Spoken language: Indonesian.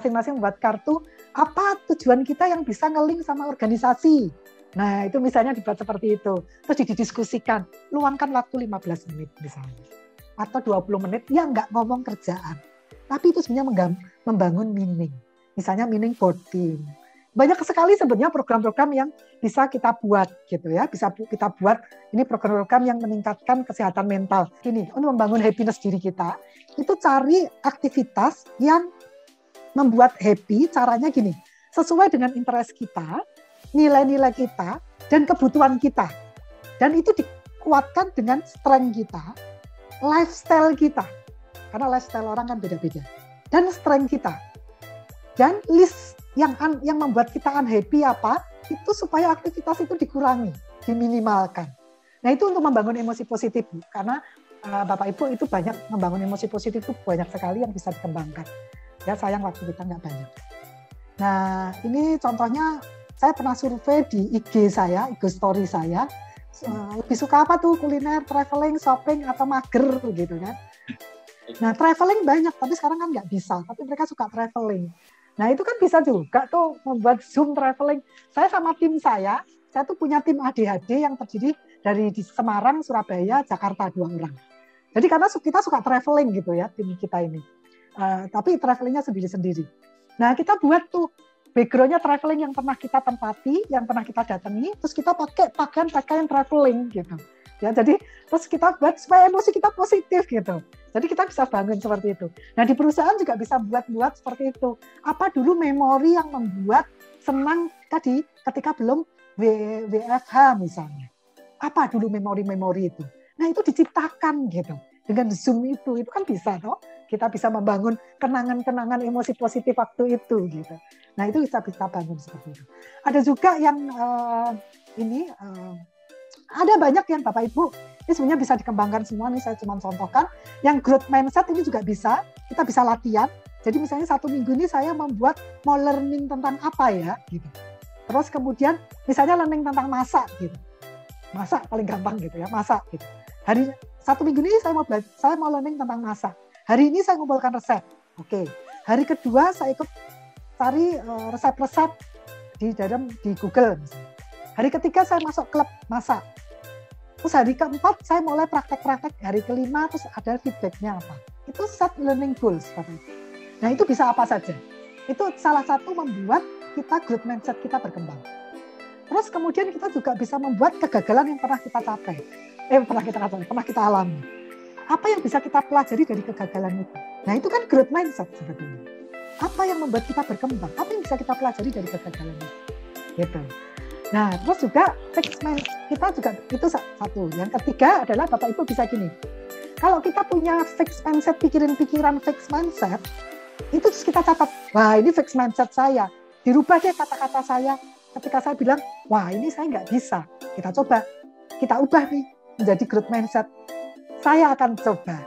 masing-masing membuat kartu apa tujuan kita yang bisa nge-link sama organisasi. Nah, itu misalnya dibuat seperti itu. Terus didiskusikan, luangkan waktu 15 menit misalnya. Atau 20 menit, ya nggak ngomong kerjaan. Tapi itu sebenarnya membangun meaning. Misalnya meaning boarding. Banyak sekali sebenarnya program-program yang bisa kita buat gitu ya. Bisa kita buat ini program-program yang meningkatkan kesehatan mental. Gini, untuk membangun happiness diri kita, itu cari aktivitas yang membuat happy, caranya gini. Sesuai dengan interest kita, nilai-nilai kita, dan kebutuhan kita. Dan itu dikuatkan dengan strength kita, lifestyle kita. Karena lifestyle orang kan beda-beda. Dan strength kita. Dan list yang membuat kita unhappy apa, itu supaya aktivitas itu dikurangi, diminimalkan. Nah itu untuk membangun emosi positif. Karena Bapak Ibu itu banyak membangun emosi positif itu banyak sekali yang bisa dikembangkan. Ya sayang waktu kita nggak banyak. Nah ini contohnya, saya pernah survei di IG saya, IG story saya, lebih suka apa tuh, kuliner, traveling, shopping, atau mager gitu kan. Nah traveling banyak, tapi sekarang kan nggak bisa, tapi mereka suka traveling. Nah itu kan bisa juga tuh membuat Zoom traveling. Saya sama tim saya tuh punya tim ADHD yang terdiri dari di Semarang, Surabaya, Jakarta 2 orang. Jadi karena kita suka traveling gitu ya, tim kita ini. Tapi travelingnya sendiri-sendiri. Nah kita buat tuh background-nya traveling yang pernah kita tempati, yang pernah kita datangi, terus kita pakai pakaian traveling gitu. Ya, jadi terus kita buat supaya emosi kita positif gitu. Jadi kita bisa bangun seperti itu. Nah di perusahaan juga bisa buat seperti itu. Apa dulu memori yang membuat senang tadi ketika belum WFH misalnya. Apa dulu memori-memori itu? Nah itu diciptakan gitu. Dengan Zoom itu kan bisa toh. Kita bisa membangun kenangan-kenangan emosi positif waktu itu gitu. Nah itu bisa bangun seperti itu. Ada juga yang ada banyak yang Bapak Ibu ini sebenarnya bisa dikembangkan semua. Nih saya cuma contohkan. Yang growth mindset ini juga bisa. Kita bisa latihan. Jadi misalnya 1 minggu ini saya mau learning tentang apa ya gitu. Terus kemudian misalnya learning tentang masak gitu. Masak paling gampang gitu ya, masak gitu. Hari 1 minggu ini saya mau learning tentang masak. Hari ini saya ngumpulkan resep. Oke. Hari kedua saya ikut cari resep-resep di Google misalnya. Hari ketiga saya masuk klub masak. Terus hari keempat saya mulai praktek-praktek. Hari kelima terus ada feedbacknya apa. Itu set learning goals seperti itu. Nah itu bisa apa saja. Itu salah satu membuat kita growth mindset kita berkembang. Terus kemudian kita juga bisa membuat kegagalan yang pernah kita capai. Pernah kita alami. Apa yang bisa kita pelajari dari kegagalan itu? Nah itu kan growth mindset sebetulnya. Apa yang membuat kita berkembang? Apa yang bisa kita pelajari dari kegagalan itu? Gitu. Nah terus juga fixed mindset kita juga itu satu. Yang ketiga adalah Bapak Ibu bisa gini. Kalau kita punya fixed mindset, pikiran fixed mindset, itu terus kita catat. Wah ini fixed mindset saya. Dirubah deh kata-kata saya. Ketika saya bilang, wah ini saya nggak bisa. Kita coba, kita ubah nih menjadi growth mindset. Saya akan coba.